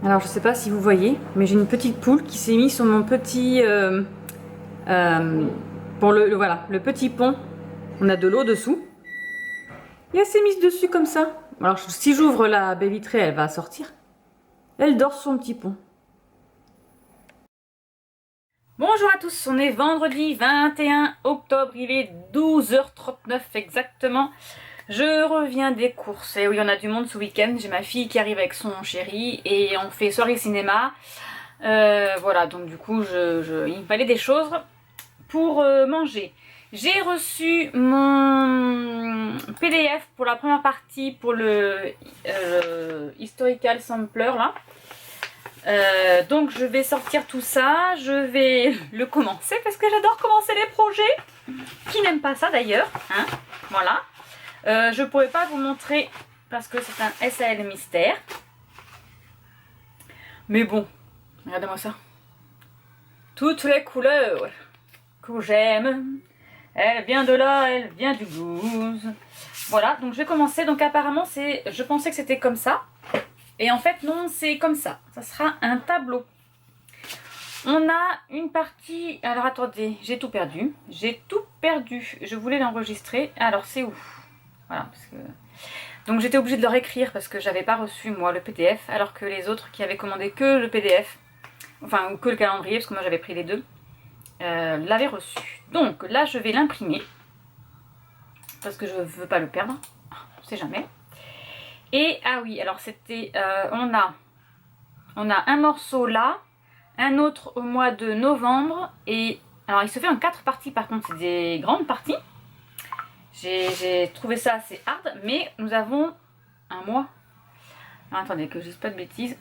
Alors je sais pas si vous voyez, mais j'ai une petite poule qui s'est mise sur mon petit... pour voilà, le petit pont. On a de l'eau dessous. Et elle s'est mise dessus comme ça. Alors si j'ouvre la baie vitrée, elle va sortir. Elle dort sur son petit pont. Bonjour à tous, on est vendredi 21 octobre, il est 12h39 exactement. Je reviens des courses, et oui, on a du monde ce week-end. J'ai ma fille qui arrive avec son chéri et on fait soirée cinéma. Voilà, donc du coup, il me fallait des choses pour manger. J'ai reçu mon PDF pour la première partie pour le Historical Sampler là. Donc je vais sortir tout ça, je vais le commencer parce que j'adore commencer les projets. Qui n'aime pas ça d'ailleurs, hein, voilà. Je ne pourrais pas vous montrer parce que c'est un SAL mystère. Mais bon, regardez-moi ça. Toutes les couleurs que j'aime, elle vient de là, elle vient du blues. Voilà, donc je vais commencer. Donc apparemment, je pensais que c'était comme ça. Et en fait, non, c'est comme ça. Ça sera un tableau. On a une partie... Alors attendez, j'ai tout perdu. J'ai tout perdu. Je voulais l'enregistrer. Alors c'est où? Voilà, parce que... Donc j'étais obligée de le réécrire parce que j'avais pas reçu moi le PDF, alors que les autres qui avaient commandé que le PDF, enfin ou que le calendrier, parce que moi j'avais pris les deux, l'avaient reçu. Donc là je vais l'imprimer parce que je veux pas le perdre, on sait jamais. Et ah oui, alors c'était, on a un morceau là, un autre au mois de novembre, et alors il se fait en 4 parties par contre, c'est des grandes parties. J'ai trouvé ça assez hard, mais nous avons un mois. Alors, attendez, que je dise pas de bêtises.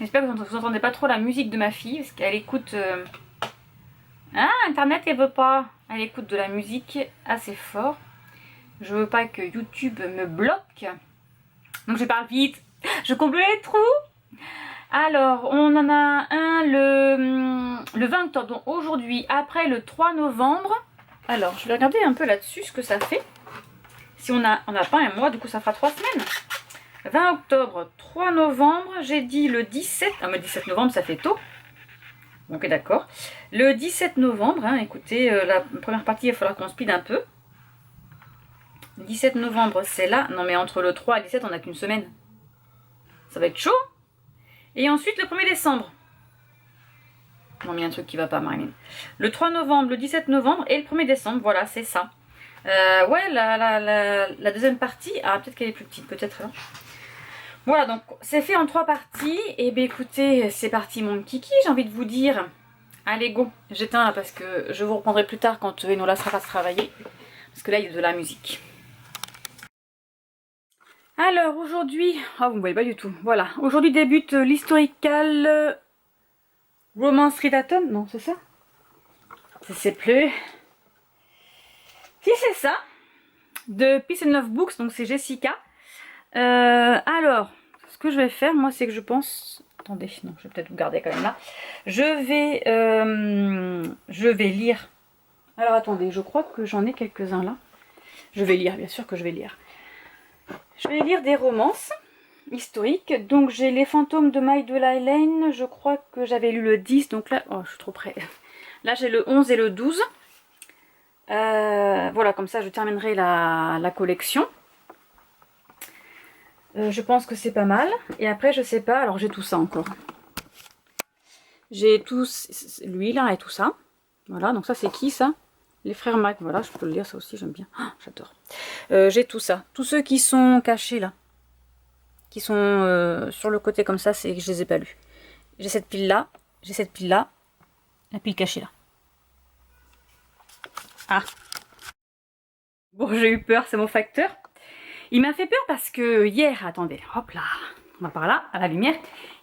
J'espère que vous n'entendez pas trop la musique de ma fille, parce qu'elle écoute... Ah, Internet, elle veut pas. Elle écoute de la musique assez fort. Je veux pas que YouTube me bloque. Donc je parle vite. Je comble les trous. Alors, on en a un le 20 octobre, donc aujourd'hui, après le 3 novembre. Alors, je vais regarder un peu là-dessus ce que ça fait. Si on n'a pas un mois, du coup ça fera 3 semaines. 20 octobre, 3 novembre, j'ai dit le 17. Ah mais 17 novembre ça fait tôt. Ok d'accord. Le 17 novembre, hein, écoutez, la première partie il va falloir qu'on speed un peu. 17 novembre c'est là. Non mais entre le 3 et le 17 on n'a qu'une semaine. Ça va être chaud. Et ensuite le 1er décembre. Non mais il y a un truc qui va pas Marilyn. Le 3 novembre, le 17 novembre et le 1er décembre, voilà c'est ça. Ouais, la deuxième partie, ah peut-être qu'elle est plus petite, peut-être là. Voilà, donc c'est fait en 3 parties. Et bien écoutez, c'est parti mon kiki, j'ai envie de vous dire. Allez go, j'éteins là parce que je vous reprendrai plus tard quand Enola sera travailler. Parce que là il y a de la musique. Alors aujourd'hui, ah vous ne voyez pas du tout, voilà. Aujourd'hui débute l'Historical Romance Readathon, non c'est ça? Je sais plus. Si c'est ça, de Peace and Love Books, donc c'est Jessica. Alors, ce que je vais faire, moi, c'est que je pense... Attendez, non, je vais peut-être vous garder quand même là. Je vais lire. Alors, attendez, je crois que j'en ai quelques-uns là. Je vais lire, bien sûr que je vais lire. Je vais lire des romances historiques. Donc, j'ai Les fantômes de Maïdela Lane. Je crois que j'avais lu le 10, donc là... Oh, je suis trop près. Là, j'ai le 11 et le 12. Voilà, comme ça, je terminerai la collection. Je pense que c'est pas mal. Et après, je sais pas. Alors, j'ai tout ça encore. J'ai tout lui là et tout ça. Voilà, donc ça, c'est qui ça? Les frères Mac. Voilà, je peux le lire, ça aussi, j'aime bien. Ah, j'adore. J'ai tout ça. Tous ceux qui sont cachés là. Qui sont sur le côté comme ça, c'est que je les ai pas lus. J'ai cette pile là. J'ai cette pile là. La pile cachée là. Ah. Bon, j'ai eu peur, c'est mon facteur. Il m'a fait peur parce que hier, attendez, hop là, on va par là, à la lumière.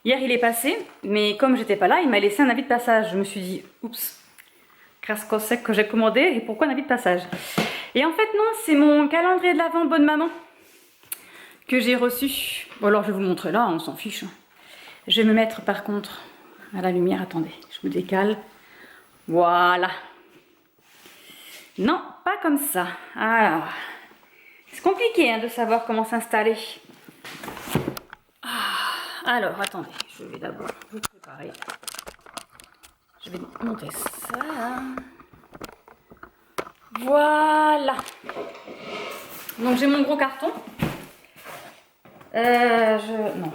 Hier, il est passé, mais comme j'étais pas là, il m'a laissé un avis de passage. Je me suis dit, oups, crasse sec que j'ai commandé, et pourquoi un avis de passage? Et en fait, non, c'est mon calendrier de l'Avent Bonne Maman que j'ai reçu. Bon, alors je vais vous le montrer là, on s'en fiche. Je vais me mettre par contre à la lumière, attendez, je me décale. Voilà. Non, pas comme ça. Alors... C'est compliqué hein, de savoir comment s'installer. Alors, attendez, je vais d'abord vous préparer. Je vais monter ça. Voilà. Donc, j'ai mon gros carton. Non.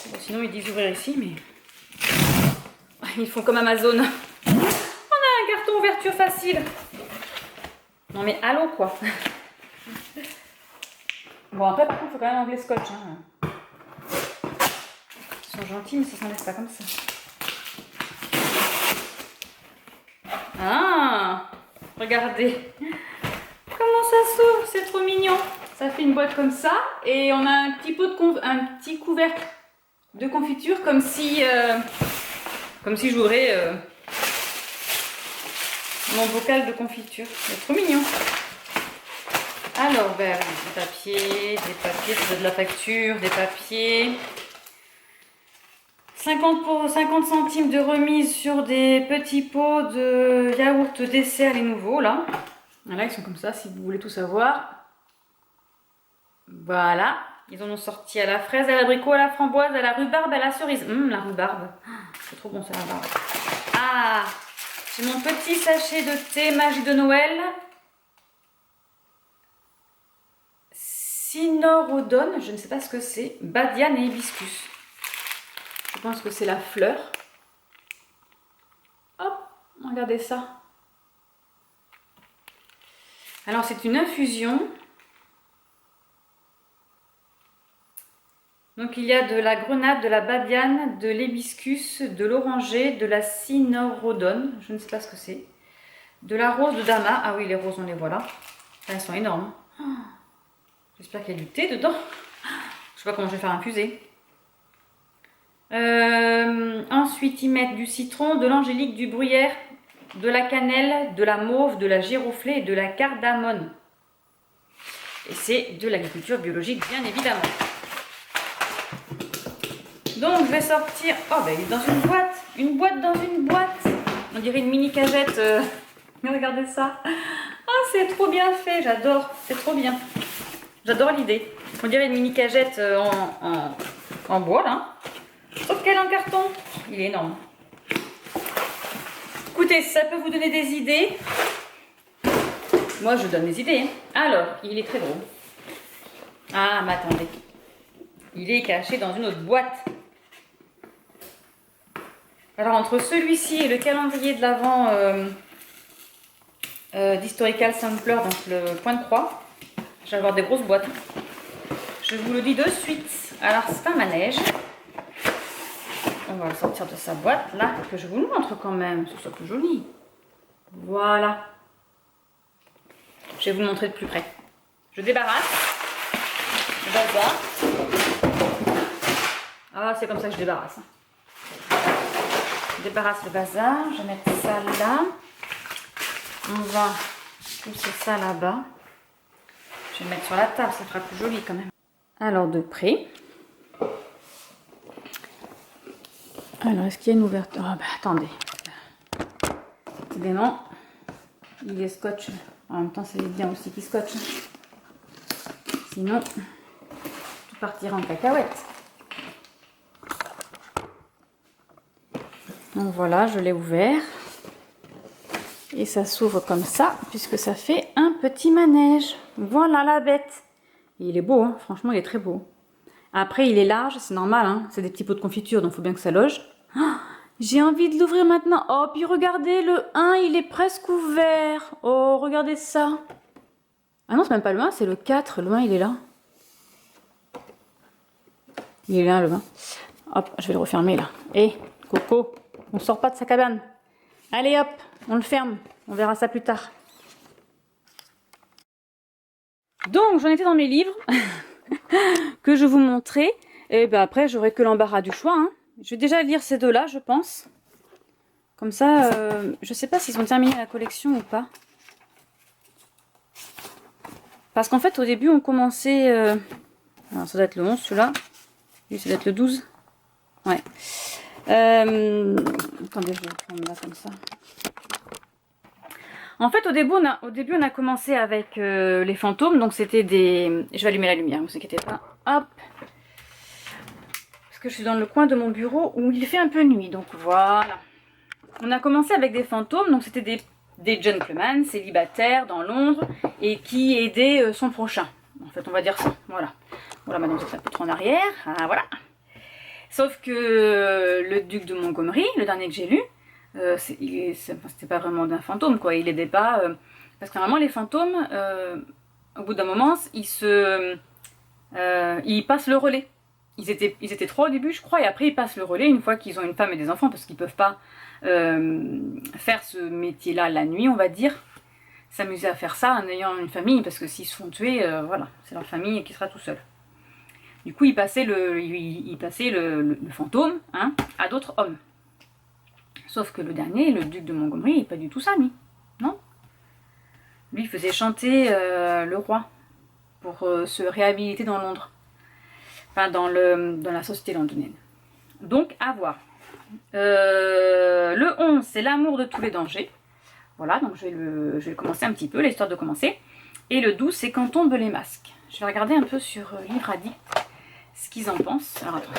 Bon, sinon, ils disent ouvrir ici, mais... Ils font comme Amazon. On a un carton ouverture facile. Non, mais allô, quoi. Bon, après, par contre, il faut quand même enlever le scotch. Hein. Ils sont gentils, mais ça s'enlève pas comme ça. Ah, regardez. Comment ça s'ouvre, c'est trop mignon. Ça fait une boîte comme ça. Et on a un petit pot de un petit couvercle de confiture comme si j'ouvrais mon bocal de confiture. C'est trop mignon. Alors, ben, des papiers, c'est de la facture, des papiers. 50 centimes de remise sur des petits pots de yaourt dessert, les nouveaux, là. Là, ils sont comme ça, si vous voulez tout savoir. Voilà. Ils en ont sorti à la fraise, à l'abricot, à la framboise, à la rhubarbe, à la cerise. La rhubarbe. C'est trop bon, ça, la rhubarbe. Ah, j'ai mon petit sachet de thé magie de Noël. Cynorrhodone, je ne sais pas ce que c'est. Badiane et hibiscus. Je pense que c'est la fleur. Hop, regardez ça. Alors, c'est une infusion. Donc, il y a de la grenade, de la badiane, de l'hibiscus, de l'oranger, de la cynorrhodone. Je ne sais pas ce que c'est. De la rose de Dama. Ah oui, les roses, on les voit là. Elles sont énormes. J'espère qu'il y a du thé dedans. Je sais pas comment je vais faire infuser. Ensuite, ils mettent du citron, de l'angélique, du gruyère, de la cannelle, de la mauve, de la giroflée et de la cardamone. Et c'est de l'agriculture biologique, bien évidemment. Donc, je vais sortir... Oh, ben, il est dans une boîte. Une boîte dans une boîte. On dirait une mini cagette. Mais regardez ça. Ah, c'est trop bien fait. J'adore. C'est trop bien. J'adore l'idée. On dirait une mini cagette en bois, là. Sauf qu'elle est en carton. Il est énorme. Écoutez, ça peut vous donner des idées. Moi, je donne des idées. Alors, il est très gros. Ah, mais attendez. Il est caché dans une autre boîte. Alors, entre celui-ci et le calendrier de l'Avent d'Historical Sampler, donc le point de croix, je vais avoir des grosses boîtes. Je vous le dis de suite. Alors, c'est un manège. On va le sortir de sa boîte, là, que je vous le montre quand même. Ce soit plus joli. Voilà. Je vais vous le montrer de plus près. Je débarrasse. Le bazar. Ah, c'est comme ça que je débarrasse. Je débarrasse le bazar. Je vais mettre ça là. On va pousser ça là-bas. Je vais le mettre sur la table, ça fera plus joli quand même. Alors, de près. Alors, est-ce qu'il y a une ouverture? Oh, bah, attendez. Évidemment, il est scotch. En même temps, c'est bien aussi qu'il scotch. Sinon, tout partira en cacahuète. Donc voilà, je l'ai ouvert. Et ça s'ouvre comme ça, puisque ça fait un petit manège. Voilà la bête. Et il est beau, hein. Franchement, il est très beau. Après, il est large, c'est normal, hein. C'est des petits pots de confiture, donc il faut bien que ça loge. Oh, j'ai envie de l'ouvrir maintenant. Oh, puis regardez, le 1, il est presque ouvert. Oh, regardez ça. Ah non, c'est même pas le 1, c'est le 4. Le 1, il est là. Il est là, le 1. Hop, je vais le refermer, là. Hé, Coco, on sort pas de sa cabane. Allez, hop, on le ferme. On verra ça plus tard. Donc, j'en étais dans mes livres que je vous montrais. Et ben après, j'aurai que l'embarras du choix, hein. Je vais déjà lire ces deux-là, je pense. Comme ça, je sais pas s'ils ont terminé la collection ou pas. Parce qu'en fait, au début, on commençait... Alors, ça doit être le 11, celui-là. Lui, ça doit être le 12. Ouais. Attendez, je vais le prendre là, comme ça. En fait, au début, on a commencé avec les fantômes. Donc, c'était des... Je vais allumer la lumière, ne vous inquiétez pas. Hop. Parce que je suis dans le coin de mon bureau où il fait un peu nuit. Donc, voilà. On a commencé avec des fantômes. Donc, c'était des gentlemen célibataires dans Londres et qui aidaient son prochain. En fait, on va dire ça. Voilà. Voilà, maintenant, c'est un peu trop en arrière. Ah, voilà. Sauf que le duc de Montgomery, le dernier que j'ai lu, c'était pas vraiment d'un fantôme, quoi. Il aidait pas. Parce que normalement, les fantômes, au bout d'un moment, ils passent le relais. Ils étaient trois au début, je crois, et après ils passent le relais une fois qu'ils ont une femme et des enfants, parce qu'ils peuvent pas faire ce métier-là la nuit, on va dire. S'amuser à faire ça en ayant une famille, parce que s'ils se font tuer, voilà, c'est leur famille qui sera tout seul. Du coup, il passait le fantôme hein, à d'autres hommes. Sauf que le dernier, le duc de Montgomery, il n'est pas du tout ça, lui. Non. Lui, il faisait chanter le roi pour se réhabiliter dans Londres. Enfin, dans la société londonienne. Donc, à voir. Le 11, c'est l'amour de tous les dangers. Voilà, donc je vais le commencer un petit peu, l'histoire de commencer. Et le 12, c'est quand tombent les masques. Je vais regarder un peu sur Livre Addict ce qu'ils en pensent. Alors, attends.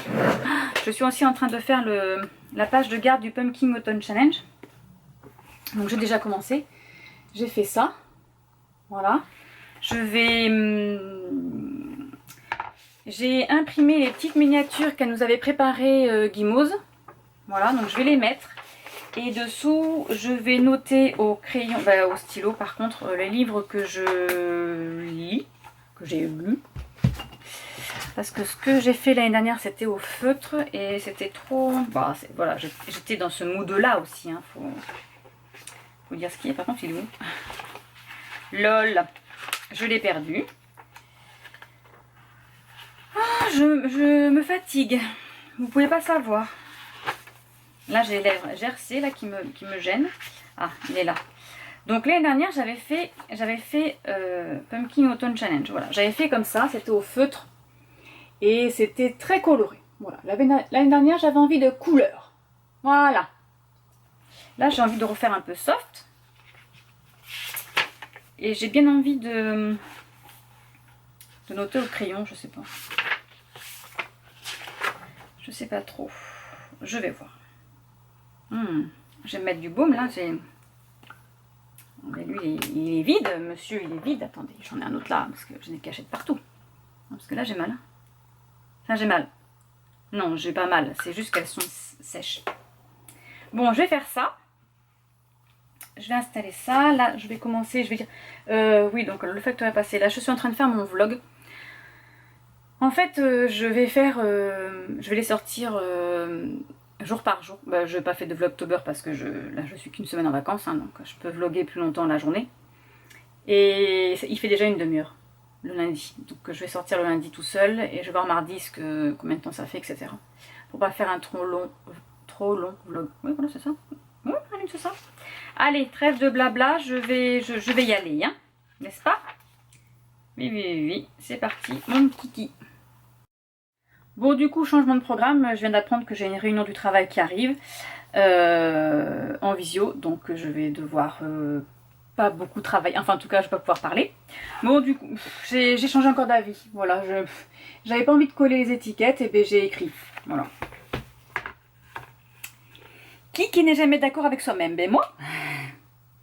Je suis aussi en train de faire la page de garde du Pumpkin Autumn Challenge. Donc, j'ai déjà commencé. J'ai fait ça. Voilà. J'ai imprimé les petites miniatures qu'elle nous avait préparées Guimauze. Voilà, donc je vais les mettre. Et dessous, je vais noter au crayon, au stylo par contre, les livres que je lis, que j'ai lus. Parce que ce que j'ai fait l'année dernière, c'était au feutre et c'était trop... Bah, voilà, j'étais dans ce mood-là aussi, hein, faut dire ce qu'il y a. Par contre, il est où? Lol, je l'ai perdu. Ah, je me fatigue. Vous pouvez pas savoir. Là, j'ai les lèvres gercées là, qui me gênent. Ah, il est là. Donc, l'année dernière, j'avais fait Pumpkin Autumn Challenge. Voilà, j'avais fait comme ça, c'était au feutre. Et c'était très coloré. Voilà, l'année dernière, j'avais envie de couleur. Voilà. Là, j'ai envie de refaire un peu soft. Et j'ai bien envie de noter au crayon, je sais pas. Je sais pas trop. Je vais voir. Je vais mettre du baume là. Mais lui, il est vide, monsieur, il est vide. Attendez, j'en ai un autre là, parce que je n'ai caché de partout. Parce que là, j'ai mal. Enfin, j'ai mal. Non, j'ai pas mal. C'est juste qu'elles sont sèches. Bon, je vais faire ça. Je vais installer ça. Là, je vais commencer. Je vais dire... oui, donc le facteur est passé. Là, je suis en train de faire mon vlog. En fait, je vais les sortir jour par jour. Bah, je n'ai pas fait de vlogtober parce que là, je suis qu'une semaine en vacances. Hein, donc, je peux vlogger plus longtemps la journée. Et il fait déjà une demi-heure. Le lundi, donc je vais sortir le lundi tout seul et je vais voir mardi combien de temps ça fait, etc. Pour pas faire un trop long vlog. Oui, voilà, c'est ça. Oui, c'est ça. Allez, trêve de blabla, je vais y aller, hein, n'est-ce pas? Oui, c'est parti, mon kiki. Bon, du coup, changement de programme, je viens d'apprendre que j'ai une réunion du travail qui arrive en visio, donc je vais devoir... pas beaucoup travailler, enfin en tout cas je vais pas pouvoir parler. Bon du coup j'ai changé encore d'avis, voilà, j'avais pas envie de coller les étiquettes et ben j'ai écrit, voilà. Qui n'est jamais d'accord avec soi-même? Ben moi,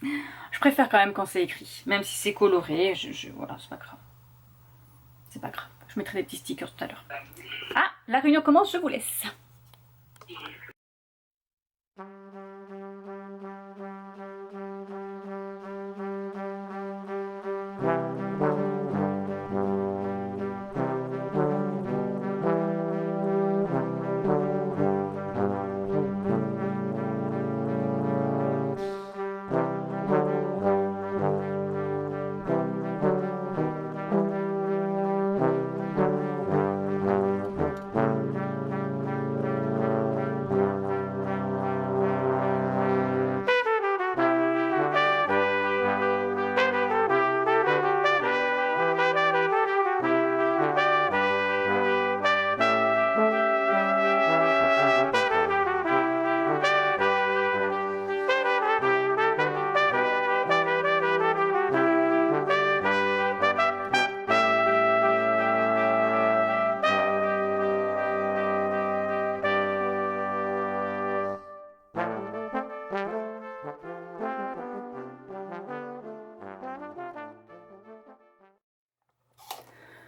je préfère quand même quand c'est écrit, même si c'est coloré, voilà, c'est pas grave. C'est pas grave, je mettrai des petits stickers tout à l'heure. Ah, la réunion commence, je vous laisse.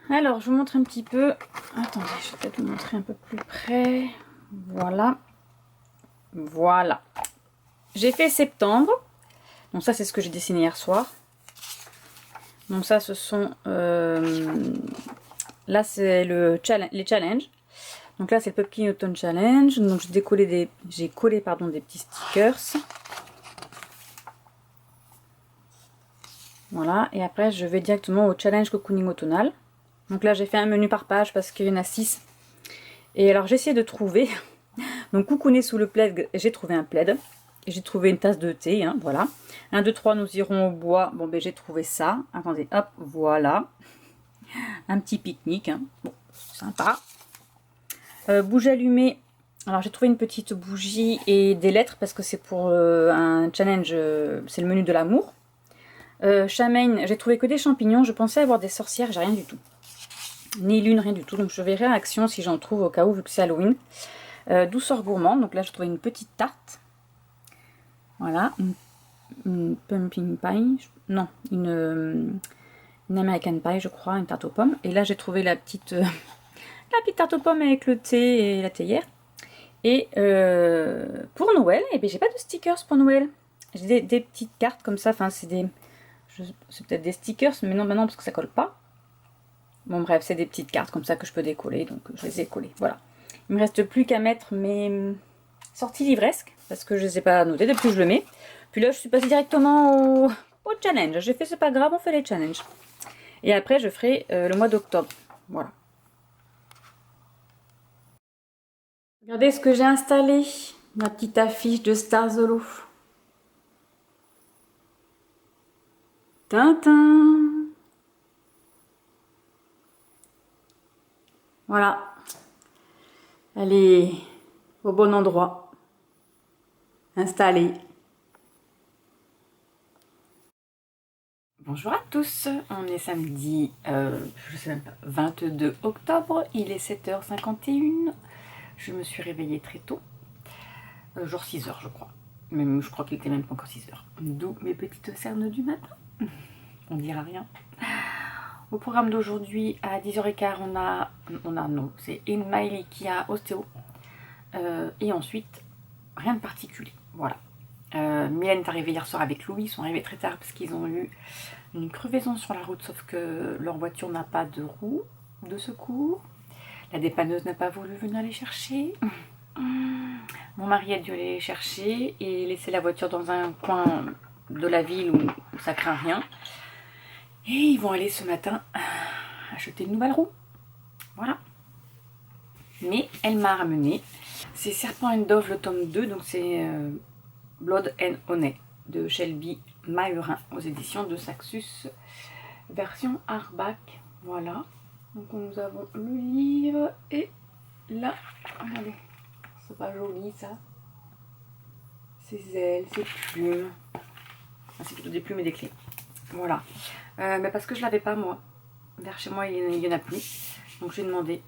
Alors, je vous montre un petit peu. Attendez, je vais peut-être vous montrer un peu plus près. Voilà. Voilà. J'ai fait septembre. Donc ça, c'est ce que j'ai dessiné hier soir. Donc ça, ce sont... là, c'est les challenges. Donc là, c'est le Pumpkin Autumn Challenge. Donc j'ai collé des petits stickers. Voilà. Et après, je vais directement au challenge cocooning automnal. Donc là, j'ai fait un menu par page parce qu'il y en a 6. Et alors, j'ai essayé de trouver. Donc, coucouner sous le plaid, j'ai trouvé un plaid. J'ai trouvé une tasse de thé, hein, voilà. 1, 2, 3, nous irons au bois. Bon, ben j'ai trouvé ça. Attendez, hop, voilà. Un petit pique-nique, hein. Bon, sympa. Bougie allumée. Alors, j'ai trouvé une petite bougie et des lettres parce que c'est pour un challenge, c'est le menu de l'amour. Chamaine, j'ai trouvé que des champignons. Je pensais avoir des sorcières, j'ai rien du tout. Ni lune, rien du tout. Donc, je verrai en action si j'en trouve au cas où, vu que c'est Halloween. Douceur gourmande. Donc là, j'ai trouvé une petite tarte. Voilà, une pumpkin pie, non, une American pie, je crois, une tarte aux pommes. Et là, j'ai trouvé la petite tarte aux pommes avec le thé et la théière. Et pour Noël, eh bien, j'ai pas de stickers pour Noël. J'ai des petites cartes comme ça, enfin, c'est peut-être des stickers, mais non, parce que ça colle pas. Bon, bref, c'est des petites cartes comme ça que je peux décoller, donc je les ai collées, voilà. Il me reste plus qu'à mettre mes sorties livresques, parce que je ne les ai pas notées depuis que je le mets. Puis là, je suis passée directement au challenge. J'ai fait, c'est pas grave, on fait les challenges. Et après, je ferai le mois d'octobre. Voilà. Regardez ce que j'ai installé. Ma petite affiche de Stars Hollow. Tintin. Voilà. Elle est au bon endroit. Installée. Bonjour à tous, on est samedi, je sais même pas, 22 octobre, il est 7h51, je me suis réveillée très tôt, genre 6h je crois, même je crois qu'il était même pas encore 6h, d'où mes petites cernes du matin, on dira rien. Au programme d'aujourd'hui, à 10h15, non, c'est In qui a ostéo, et ensuite, rien de particulier, voilà. Mylène est arrivée hier soir avec Louis, ils sont arrivés très tard parce qu'ils ont eu une crevaison sur la route, sauf que leur voiture n'a pas de roue de secours. La dépanneuse n'a pas voulu venir les chercher. Mon mari a dû aller les chercher et laisser la voiture dans un coin de la ville où ça craint rien. Et ils vont aller ce matin acheter une nouvelle roue. Voilà. Mais elle m'a ramené. C'est Serpent and Dove, le tome 2, donc c'est Blood and Honey de Shelby Mahurin aux éditions de Saxus, version hardback. Voilà. Donc nous avons le livre et là, regardez, c'est pas joli ça. Ses ailes, ses plumes. Ah, c'est plutôt des plumes et des clés. Voilà. Mais parce que je l'avais pas moi. Vers chez moi il y en a plus. Donc j'ai demandé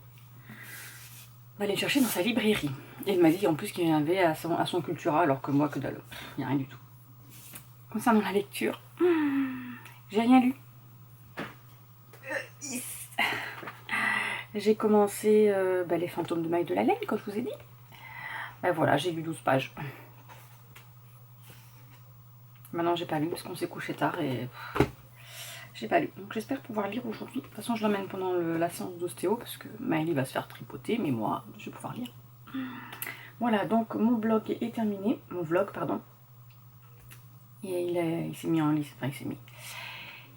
d'aller le chercher dans sa librairie. Et il m'a dit en plus qu'il y en avait à son Cultura, alors que moi que dalle. Il n'y a rien du tout. Concernant la lecture, j'ai rien lu. J'ai commencé les fantômes de Maille de la Laine, comme je vous ai dit. Ben voilà, j'ai lu 12 pages. Maintenant, j'ai pas lu parce qu'on s'est couché tard et j'ai pas lu. Donc j'espère pouvoir lire aujourd'hui. De toute façon, je l'emmène pendant la séance d'ostéo parce que Maëlie va se faire tripoter, mais moi, je vais pouvoir lire. Voilà, donc mon blog est terminé. Mon vlog, pardon. Et il s'est mis en liste. Enfin,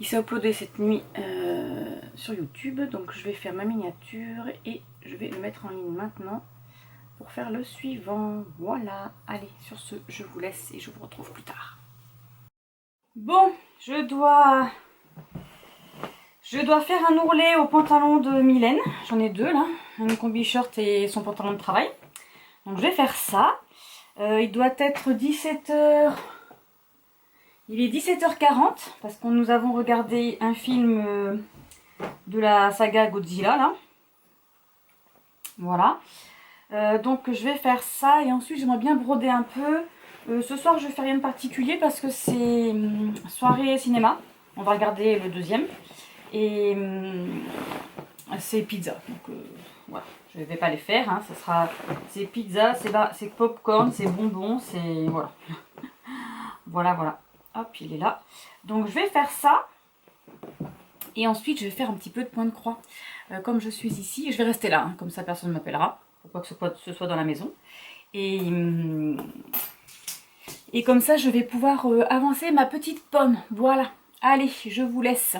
il s'est uploadé cette nuit sur YouTube. Donc je vais faire ma miniature et je vais le mettre en ligne maintenant pour faire le suivant. Voilà. Allez, sur ce, je vous laisse et je vous retrouve plus tard. Bon, je dois faire un ourlet au pantalon de Mylène. J'en ai deux là, un combi short et son pantalon de travail. Donc je vais faire ça. Il doit être 17h. Il est 17h40 parce que nous avons regardé un film de la saga Godzilla là. Voilà. Donc je vais faire ça et ensuite j'aimerais bien broder un peu. Ce soir je fais rien de particulier parce que c'est soirée cinéma. On va regarder le deuxième. Et c'est pizza. Donc voilà, je ne vais pas les faire. Hein. Ça sera, c'est pizza, c'est popcorn, c'est bonbons, c'est voilà. Voilà. Hop, il est là. Donc je vais faire ça. Et ensuite, je vais faire un petit peu de point de croix. Comme je suis ici, je vais rester là. Hein, comme ça, personne ne m'appellera. Pour pas que ce soit dans la maison. Et comme ça, je vais pouvoir avancer ma petite pomme. Voilà. Allez, je vous laisse.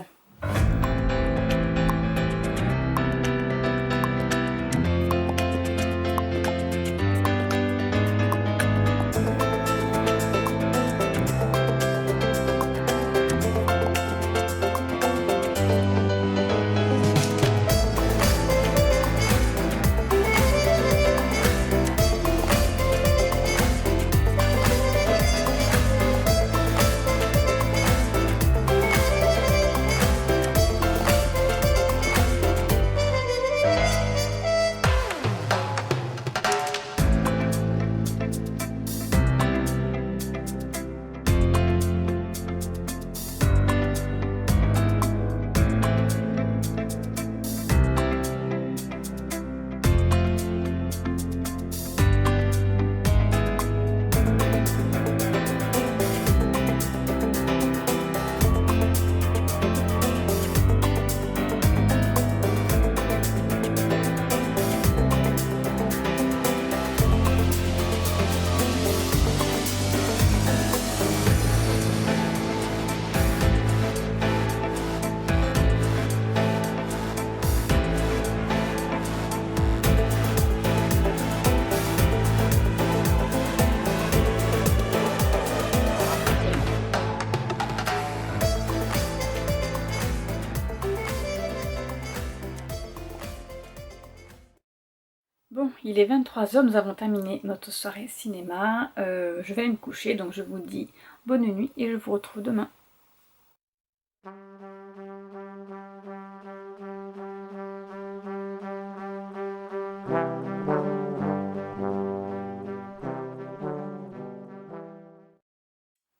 Bon, il est 23 h, nous avons terminé notre soirée cinéma. Je vais aller me coucher, donc je vous dis bonne nuit et je vous retrouve demain.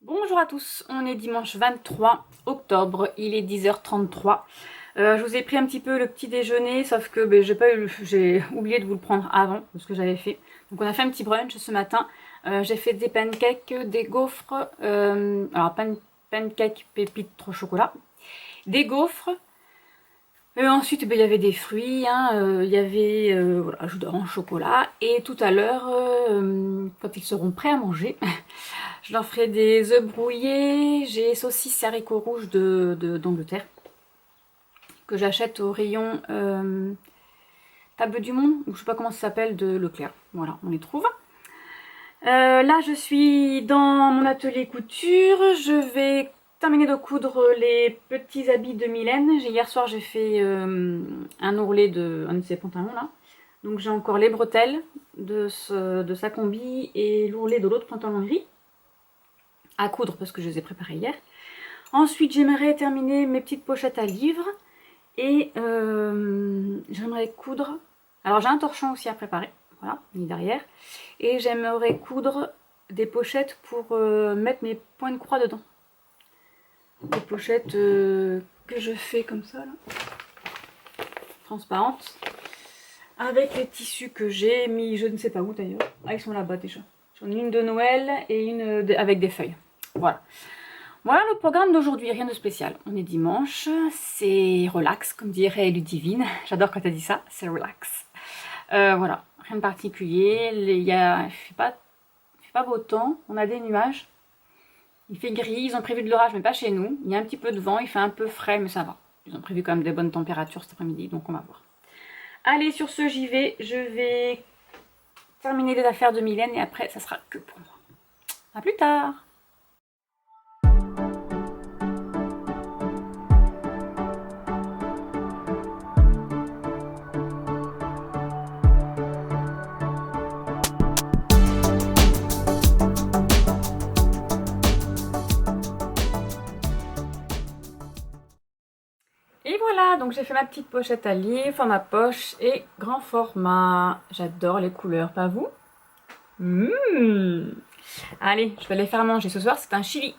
Bonjour à tous, on est dimanche 23 octobre, il est 10h33. Je vous ai pris un petit peu le petit déjeuner, sauf que j'ai oublié de vous le prendre avant de ce que j'avais fait. Donc on a fait un petit brunch ce matin. J'ai fait des pancakes, des gaufres, alors pancakes pépites trop chocolat, des gaufres. Ensuite il y avait des fruits, hein, il y avait voilà, jus d'orange, chocolat. Et tout à l'heure, quand ils seront prêts à manger, je leur ferai des œufs brouillés. J'ai saucisses et haricots rouges d'Angleterre que j'achète au rayon Table du Monde, ou je sais pas comment ça s'appelle, de Leclerc. Voilà, on les trouve. Là, je suis dans mon atelier couture. Je vais terminer de coudre les petits habits de Mylène. Hier soir, j'ai fait un ourlet de un de ses pantalons là. Donc j'ai encore les bretelles de sa combi et l'ourlet de l'autre pantalon gris à coudre parce que je les ai préparés hier. Ensuite, j'aimerais terminer mes petites pochettes à livres. Et j'aimerais coudre, alors j'ai un torchon aussi à préparer, voilà, mis derrière. Et j'aimerais coudre des pochettes pour mettre mes points de croix dedans. Des pochettes que je fais comme ça, là, transparentes. Avec les tissus que j'ai mis, je ne sais pas où d'ailleurs. Ah, ils sont là-bas déjà. J'en ai une de Noël et une avec des feuilles. Voilà. Voilà le programme d'aujourd'hui, rien de spécial. On est dimanche, c'est relax, comme dirait Ludivine. J'adore quand elle dit ça, c'est relax. Voilà, rien de particulier. Il fait pas beau temps, on a des nuages. Il fait gris, ils ont prévu de l'orage, mais pas chez nous. Il y a un petit peu de vent, il fait un peu frais, mais ça va. Ils ont prévu quand même des bonnes températures cet après-midi, donc on va voir. Allez, sur ce, j'y vais. Je vais terminer les affaires de Mylène et après, ça sera que pour moi. A plus tard. Et voilà, donc j'ai fait ma petite pochette à livres, format poche et grand format. J'adore les couleurs, pas vous? Allez, je vais les faire manger ce soir, c'est un chili.